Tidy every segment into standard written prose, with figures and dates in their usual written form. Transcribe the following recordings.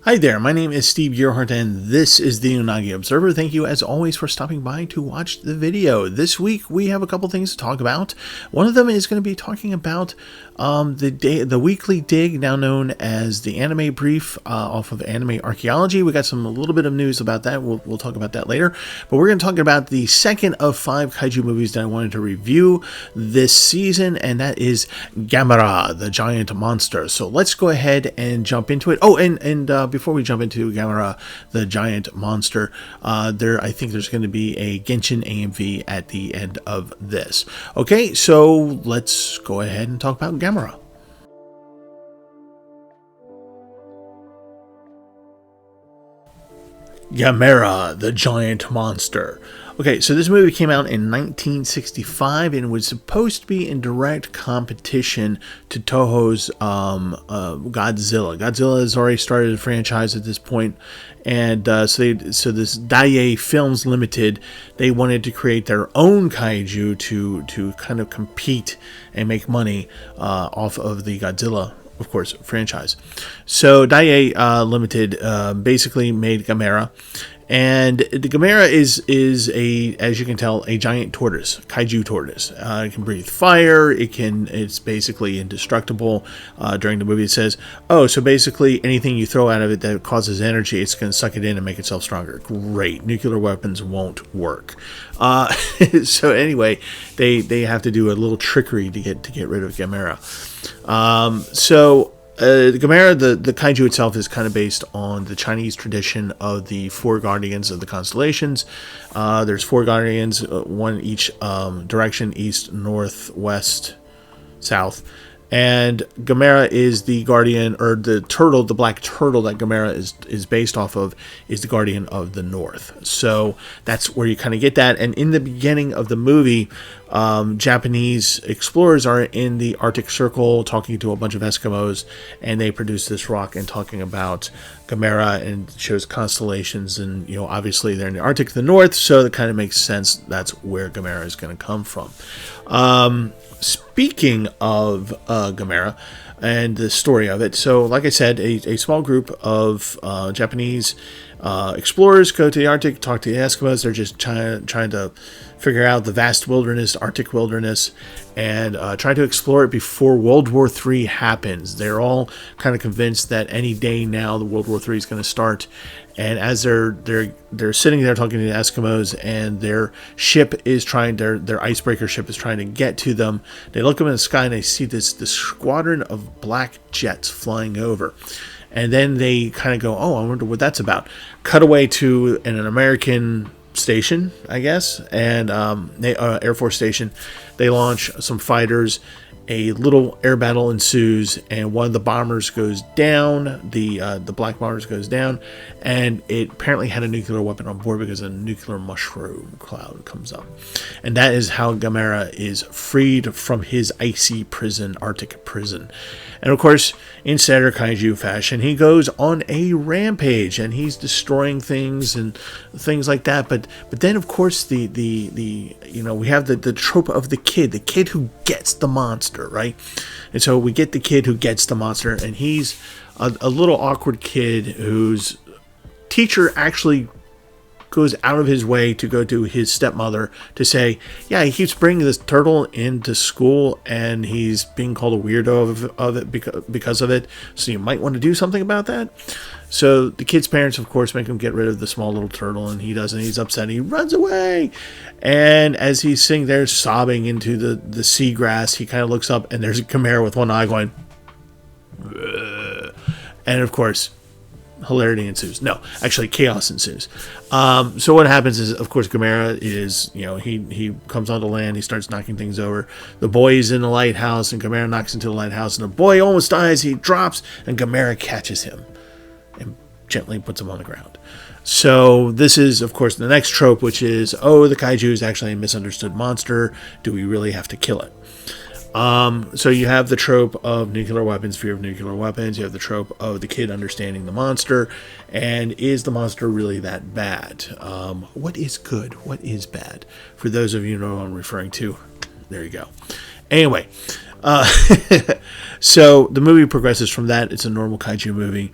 Hi there, my name is Steve Gearhart and this is the Unagi Observer. Thank you as always for stopping by to watch the video. This week we have a couple things to talk about. One of them is going to be talking about the weekly dig, now known as the Anime Brief, off of Anime Archaeology. We got a little bit of news about that. We'll talk about that later. But we're going to talk about the second of 5 kaiju movies that I wanted to review this season, and that is Gamera-The Giant Monster. So let's go ahead and jump into it. Oh, and before we jump into Gamera-The Giant Monster, I think there's going to be a Genshin AMV at the end of this. Okay, so let's go ahead and talk about Gamera. Gamera-The Giant Monster. Okay, so this movie came out in 1965 and was supposed to be in direct competition to Toho's Godzilla. Godzilla has already started a franchise at this point, and so this Daiei Films Limited, they wanted to create their own kaiju to kind of compete and make money off of the Godzilla, of course, franchise. So Daiei Limited basically made Gamera. And the Gamera is as you can tell, a giant tortoise, kaiju tortoise. It can breathe fire. It's basically indestructible. During the movie, it says, "Oh, so basically anything you throw out of it that causes energy, it's going to suck it in and make itself stronger." Great, nuclear weapons won't work. So anyway, they have to do a little trickery to get rid of Gamera. The Gamera, the kaiju itself, is kind of based on the Chinese tradition of the 4 guardians of the constellations. There's 4 guardians, one each direction: east, north, west, south. And Gamera is the guardian, or the turtle, the black turtle that Gamera is based off of, is the guardian of the north. So that's where you kind of get that. And in the beginning of the movie, Japanese explorers are in the Arctic Circle talking to a bunch of Eskimos, and they produce this rock and talking about Gamera, and shows constellations, and obviously they're in the Arctic, the north, so it kind of makes sense that's where Gamera is going to come from. Speaking of Gamera and the story of it, so like I said, a small group of Japanese explorers go to the Arctic, talk to the Eskimos. They're just trying to figure out the vast wilderness, Arctic wilderness, and try to explore it before World War III happens. They're all kind of convinced that any day now the World War III is going to start. And as they're sitting there talking to the Eskimos, and their ship is their icebreaker ship is trying to get to them, they look up in the sky and they see this squadron of black jets flying over. And then they kind of go, "Oh, I wonder what that's about." Cut away to an American station, I guess, and Air Force station. They launch some fighters. A little air battle ensues, and one of the bombers goes down. The black bombers goes down, and it apparently had a nuclear weapon on board because a nuclear mushroom cloud comes up. And that is how Gamera is freed from his icy prison, Arctic prison. And of course, in standard kaiju fashion, he goes on a rampage, and he's destroying things and things like that. But then, of course, we have the trope of the kid who gets the monster, right? And so we get the kid who gets the monster, and he's a little awkward kid whose teacher actually goes out of his way to go to his stepmother to say, yeah, he keeps bringing this turtle into school and he's being called a weirdo of it because of it, so you might want to do something about that. So the kid's parents, of course, make him get rid of the small little turtle, and he doesn't. He's upset. He runs away, and as he's sitting there sobbing into the seagrass, he kind of looks up, and there's a Gamera with one eye going, "Ugh." And of course, hilarity ensues. No, actually, chaos ensues. So what happens is, of course, Gamera is, he comes onto land, he starts knocking things over. The boy is in the lighthouse, and Gamera knocks into the lighthouse, and the boy almost dies. He drops, and Gamera catches him and gently puts him on the ground. So this is, of course, the next trope, which is, oh, the kaiju is actually a misunderstood monster. Do we really have to kill it? So you have the trope of nuclear weapons, fear of nuclear weapons. You have the trope of the kid understanding the monster. And is the monster really that bad? What is good? What is bad? For those of you who know what I'm referring to, there you go. Anyway, So the movie progresses from that. It's a normal kaiju movie.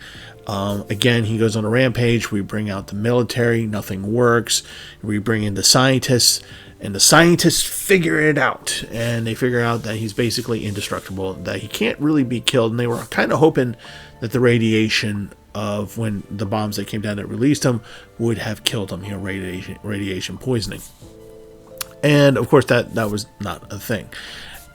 Again, he goes on a rampage. We bring out the military. Nothing works. We bring in the scientists, and the scientists figure it out. And they figure out that he's basically indestructible, that he can't really be killed. And they were kind of hoping that the radiation of when the bombs that came down that released him would have killed him. Radiation poisoning. And of course, that was not a thing.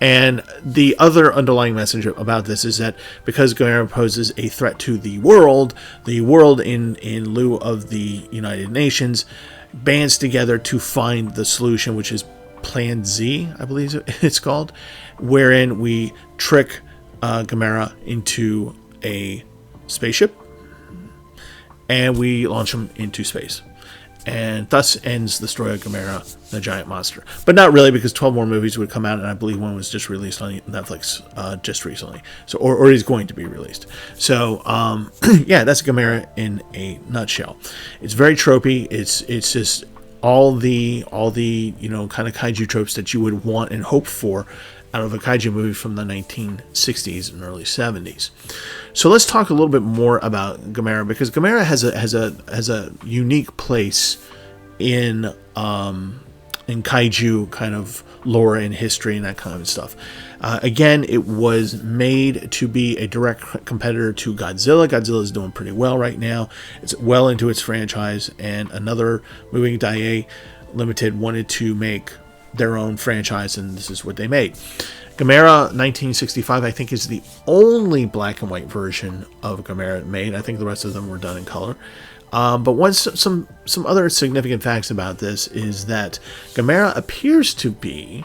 And the other underlying message about this is that because Gamera poses a threat to the world in lieu of the United Nations bands together to find the solution, which is Plan Z, I believe it's called, wherein we trick Gamera into a spaceship and we launch him into space. And thus ends the story of Gamera-The Giant Monster. But not really, because 12 more movies would come out, and I believe one was just released on Netflix just recently. So, or is going to be released. So, yeah, that's Gamera in a nutshell. It's very tropey. It's just all the kind of kaiju tropes that you would want and hope for out of a kaiju movie from the 1960s and early 70s. So let's talk a little bit more about Gamera, because Gamera has a unique place in kaiju kind of lore and history and that kind of stuff. Again, it was made to be a direct competitor to Godzilla. Godzilla is doing pretty well right now. It's well into its franchise, and another moving Daiei Limited wanted to make their own franchise, and this is what they made. Gamera 1965, I think, is the only black and white version of Gamera made. I think the rest of them were done in color. But some other significant facts about this is that Gamera appears to be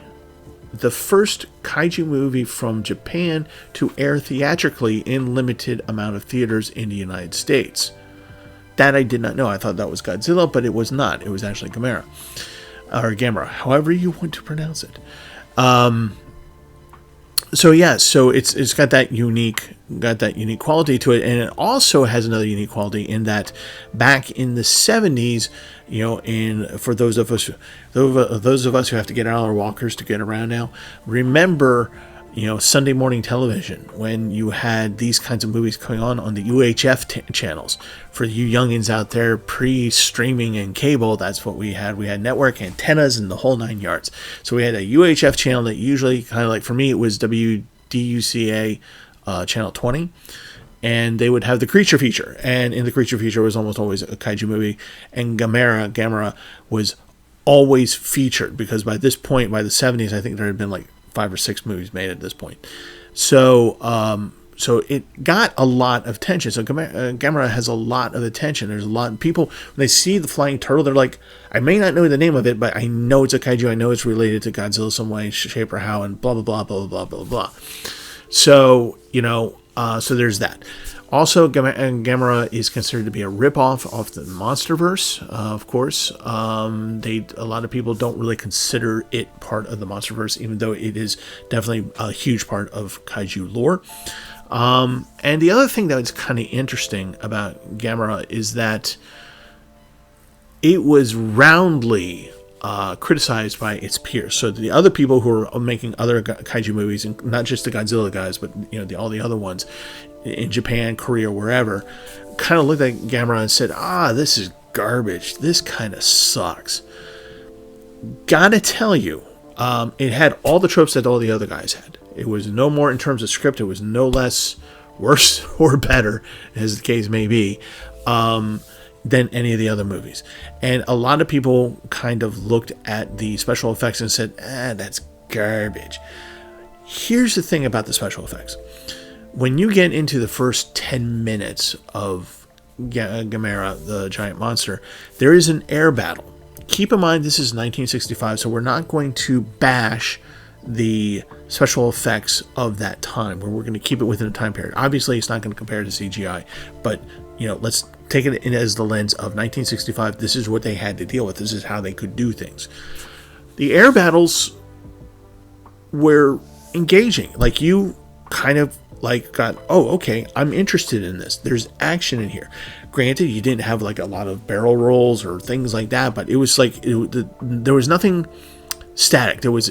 the first kaiju movie from Japan to air theatrically in limited amount of theaters in the United States. That I did not know. I thought that was Godzilla, but it was not. It was actually Gamera. Or Gamera, however you want to pronounce it. So it's got that unique quality to it, and it also has another unique quality in that back in the 70s, for those of us who have to get out of our walkers to get around now, remember, Sunday morning television, when you had these kinds of movies going on the UHF channels. For you youngins out there, pre-streaming and cable, that's what we had. We had network antennas and the whole 9 yards. So we had a UHF channel that usually, kind of like, for me, it was WDUCA channel 20. And they would have the creature feature. And in the creature feature was almost always a kaiju movie. And Gamera was always featured, because by this point, by the 70s, I think there had been like 5 or 6 movies made at this point. So it got a lot of attention. So Gamera has a lot of attention. There's a lot of people, when they see the flying turtle, they're like, I may not know the name of it, but I know it's a kaiju. I know it's related to Godzilla some way, shape, or how, and blah, blah, blah, blah, blah, blah, blah. So, so there's that. Also, Gamera is considered to be a ripoff of the MonsterVerse, of course. A lot of people don't really consider it part of the MonsterVerse, even though it is definitely a huge part of kaiju lore. And the other thing that is kind of interesting about Gamera is that it was roundly criticized by its peers. So the other people who are making other kaiju movies, and not just the Godzilla guys, but all the other ones in Japan, Korea, wherever, kind of looked at Gamera and said, this is garbage. This kind of sucks. Gotta tell you, it had all the tropes that all the other guys had. It was no more in terms of script. It was no less worse or better, as the case may be, than any of the other movies. And a lot of people kind of looked at the special effects and said, that's garbage. Here's the thing about the special effects. When you get into the first 10 minutes of Gamera-The Giant Monster, there is an air battle. Keep in mind, this is 1965, so we're not going to bash the special effects of that time, where we're going to keep it within a time period. Obviously, it's not going to compare to CGI, but let's take it in as the lens of 1965. This is what they had to deal with. This is how they could do things. The air battles were engaging. Like, you kind of got, okay, I'm interested in this. There's action in here. Granted, you didn't have like a lot of barrel rolls or things like that, but it was like there was nothing static. There was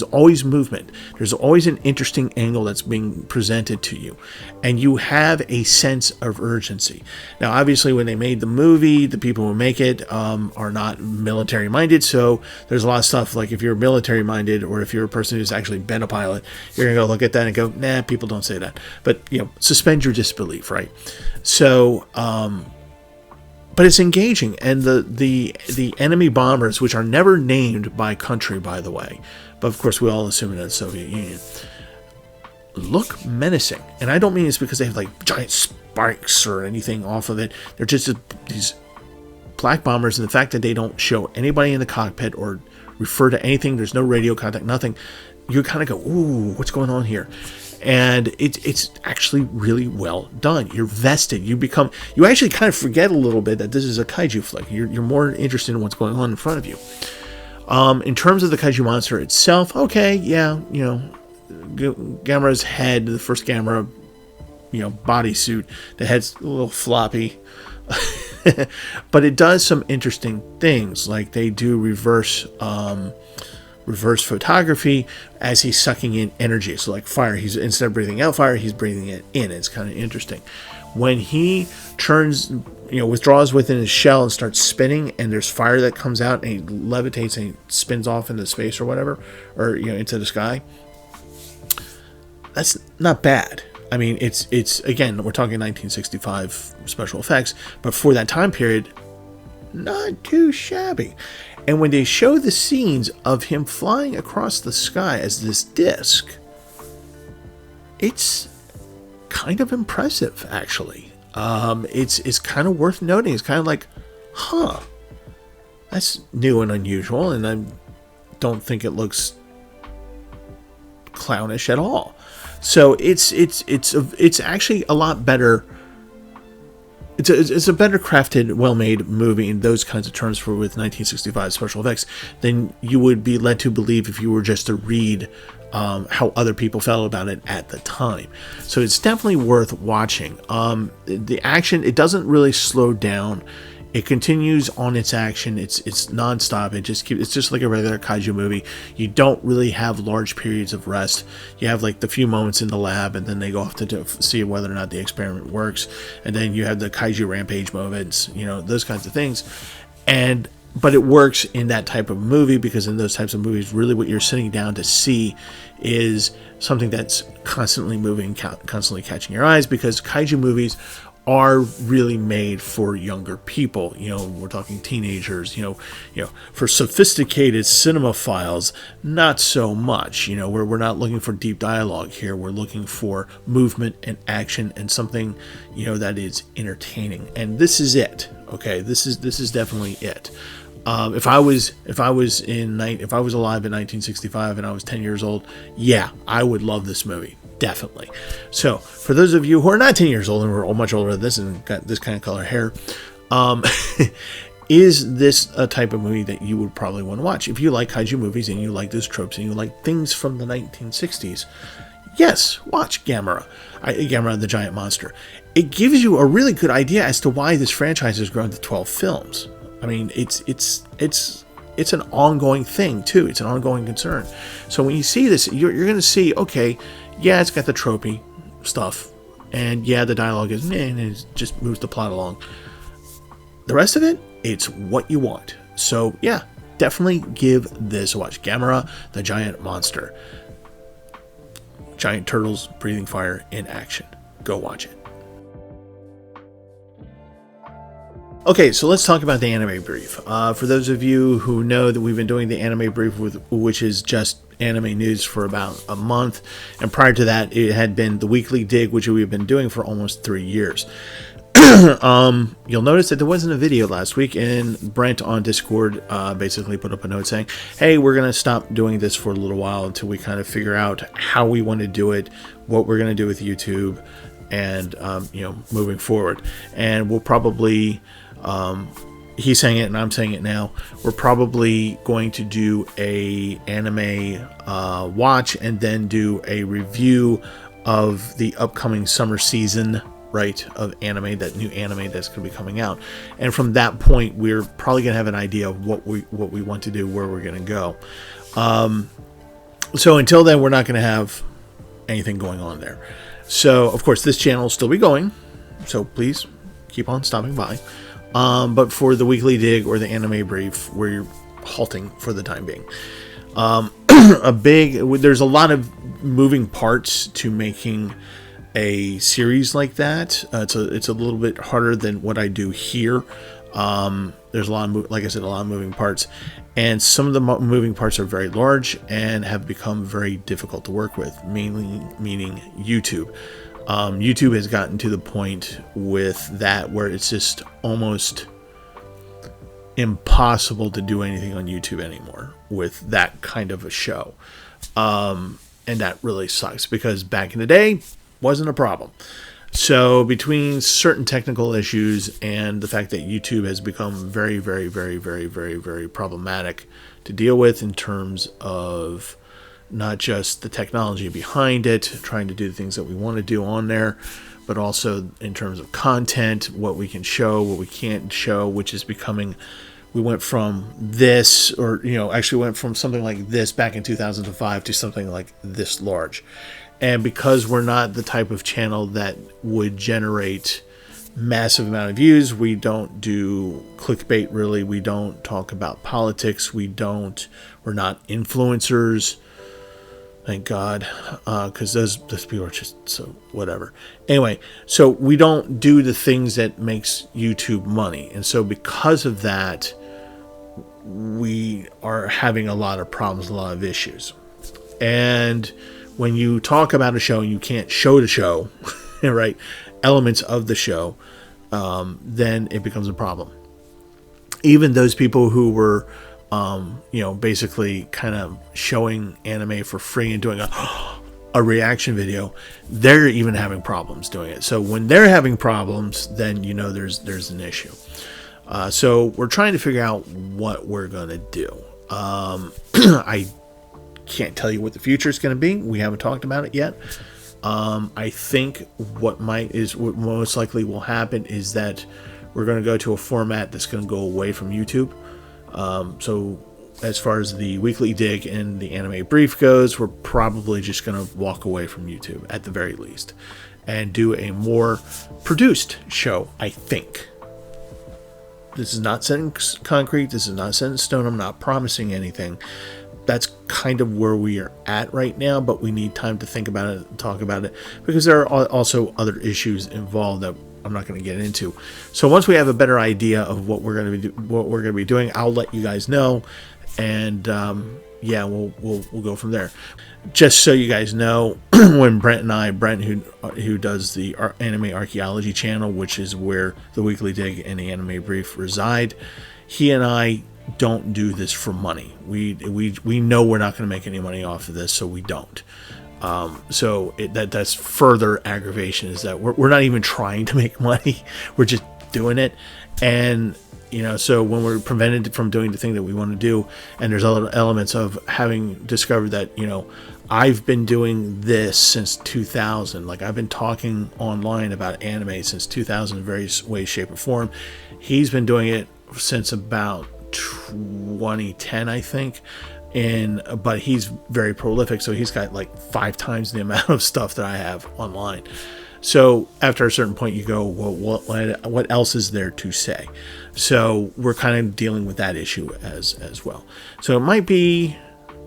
always movement. There's always an interesting angle that's being presented to you, and you have a sense of urgency. Now, obviously, when they made the movie, the people who make it are not military minded, so there's a lot of stuff like if you're military minded or if you're a person who's actually been a pilot, you're gonna go look at that and go, nah, people don't say that. But suspend your disbelief, right? So. But it's engaging, and the enemy bombers, which are never named by country, by the way, but of course we all assume it as the Soviet Union, look menacing. And I don't mean it's because they have like giant spikes or anything off of it. They're just these black bombers, and the fact that they don't show anybody in the cockpit or refer to anything, there's no radio contact, nothing, you kind of go, ooh, what's going on here? And it's actually really well done. You're vested. You actually kind of forget a little bit that this is a kaiju flick. You're more interested in what's going on in front of you. In terms of the kaiju monster itself, okay, yeah, Gamera's head, the first Gamera, bodysuit, the head's a little floppy. But it does some interesting things, like they do reverse photography as he's sucking in energy. So like fire, he's instead of breathing out fire, he's breathing it in. It's kind of interesting. When he turns, withdraws within his shell and starts spinning, and there's fire that comes out, and he levitates and he spins off into space or whatever, or into the sky. That's not bad. I mean, it's again, we're talking 1965 special effects, but for that time period, not too shabby. And when they show the scenes of him flying across the sky as this disc, it's kind of impressive, actually. It's kind of worth noting. It's kind of like, that's new and unusual, and I don't think it looks clownish at all. So it's actually a lot better. It's a better crafted, well-made movie in those kinds of terms with 1965 special effects than you would be led to believe if you were just to read how other people felt about it at the time. So it's definitely worth watching. The action, it doesn't really slow down. It continues on its action. It's nonstop. It's just like a regular kaiju movie. You don't really have large periods of rest. You have like the few moments in the lab, and then they go off to see whether or not the experiment works. And then you have the kaiju rampage moments, those kinds of things. But it works in that type of movie, because in those types of movies, really what you're sitting down to see is something that's constantly moving, constantly catching your eyes, because kaiju movies are really made for younger people. We're talking teenagers. For sophisticated cinemaphiles, not so much. We're not looking for deep dialogue here. We're looking for movement and action and something that is entertaining. And this is it. Okay, this is definitely it. If I was alive in 1965 and I was 10 years old, yeah, I would love this movie. Definitely. So, for those of you who are not 10 years old and were much older than this and got this kind of color hair, is this a type of movie that you would probably want to watch? If you like kaiju movies and you like those tropes and you like things from the 1960s, yes, watch Gamera-The Giant Monster. It gives you a really good idea as to why this franchise has grown to 12 films. I mean, it's an ongoing thing, too. It's an ongoing concern. So when you see this, you're going to see, okay, yeah, it's got the tropey stuff, and yeah, the dialogue is meh, and it just moves the plot along. The rest of it, it's what you want. So yeah, definitely give this a watch. Gamera-The Giant Monster. Giant turtles breathing fire in action. Go watch it. Okay, so let's talk about the anime brief. For those of you who know that we've been doing the anime brief, which is just anime news, for about a month, and prior to that it had been the weekly dig, which we've been doing for almost 3 years. You'll notice that there wasn't a video last week, and Brent on Discord basically put up a note saying, hey, we're going to stop doing this for a little while until we kind of figure out how we want to do it, what we're going to do with YouTube, and moving forward. And we'll probably he's saying it and I'm saying it now, we're probably going to do a anime watch and then do a review of the upcoming summer season, right, of anime, that new anime that's going to be coming out. And from that point, we're probably going to have an idea of what we want to do, where we're going to go. So until then, we're not going to have anything going on there. So, of course, this channel will still be going. So please keep on stopping by. But for the weekly dig or the anime brief, we're halting for the time being. There's a lot of moving parts to making a series like that. It's a little bit harder than what I do here. There's a lot of, like I said, a lot of moving parts, and some of the moving parts are very large and have become very difficult to work with, mainly meaning YouTube. YouTube has gotten to the point with that where it's just almost impossible to do anything on YouTube anymore with that kind of a show. And that really sucks, because back in the day, wasn't a problem. So between certain technical issues and the fact that YouTube has become very, very, very, very, very, very problematic to deal with in terms of not just the technology behind it, trying to do the things that we want to do on there, but also in terms of content, what we can show, what we can't show, which is becoming, we went from this, or, actually went from something like this back in 2005 to something like this large. And because we're not the type of channel that would generate massive amount of views, we don't do clickbait really. We don't talk about politics. We're not influencers. Thank God, because those people are just so whatever. Anyway, so we don't do the things that makes YouTube money. And so because of that, we are having a lot of problems, a lot of issues. And when you talk about a show and you can't show the show, right, elements of the show, then it becomes a problem. Even those people who were, basically kind of showing anime for free and doing a reaction video, they're even having problems doing it. So when they're having problems, then there's an issue. So we're trying to figure out what we're gonna do. I can't tell you what the future is going to be. We haven't talked about it yet. I think what most likely will happen is that we're going to go to a format that's going to go away from YouTube. So as far as the weekly dig and the anime brief goes, we're probably just going to walk away from YouTube at the very least and do a more produced show, I think. This is not set in concrete. This is not set in stone. I'm not promising anything. That's kind of where we are at right now, but we need time to think about it and talk about it, because there are also other issues involved that I'm not going to get into. So once we have a better idea of what we're going to be doing, I'll let you guys know, and we'll go from there. Just so you guys know, when Brent who does the Anime Archaeology channel, which is where the weekly dig and the anime brief reside, he and I don't do this for money. We know we're not going to make any money off of this, so we don't. That's further aggravation, is that we're not even trying to make money. We're just doing it. And so when we're prevented from doing the thing that we want to do, and there's other elements of having discovered that I've been doing this since 2000. Like, I've been talking online about anime since 2000 in various ways, shape, or form. He's been doing it since about 2010, I think, but he's very prolific, so he's got like 5 times the amount of stuff that I have online. So after a certain point, you go, well, what else is there to say? So we're kind of dealing with that issue as well. So it might be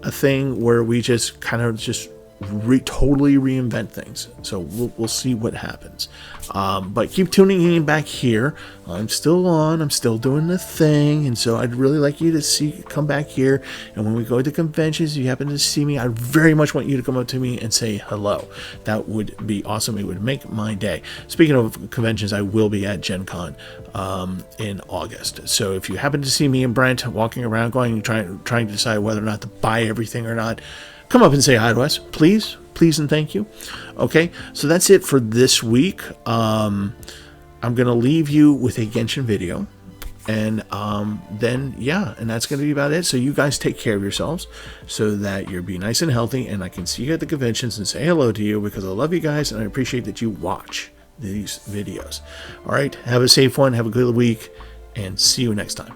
a thing where we just kind of totally reinvent things. So we'll see what happens. But keep tuning in back here. I'm still on. I'm still doing the thing. And so I'd really like you to come back here. And when we go to conventions, if you happen to see me, I very much want you to come up to me and say hello. That would be awesome. It would make my day. Speaking of conventions, I will be at Gen Con in August. So if you happen to see me and Brent walking around trying to decide whether or not to buy everything or not, come up and say hi to us, please and thank you. Okay, so that's it for this week. I'm gonna leave you with a Genshin video, and and that's gonna be about it. So you guys take care of yourselves, so that you'll be nice and healthy, and I can see you at the conventions and say hello to you, because I love you guys and I appreciate that you watch these videos. All right, have a safe one, have a good week, and see you next time.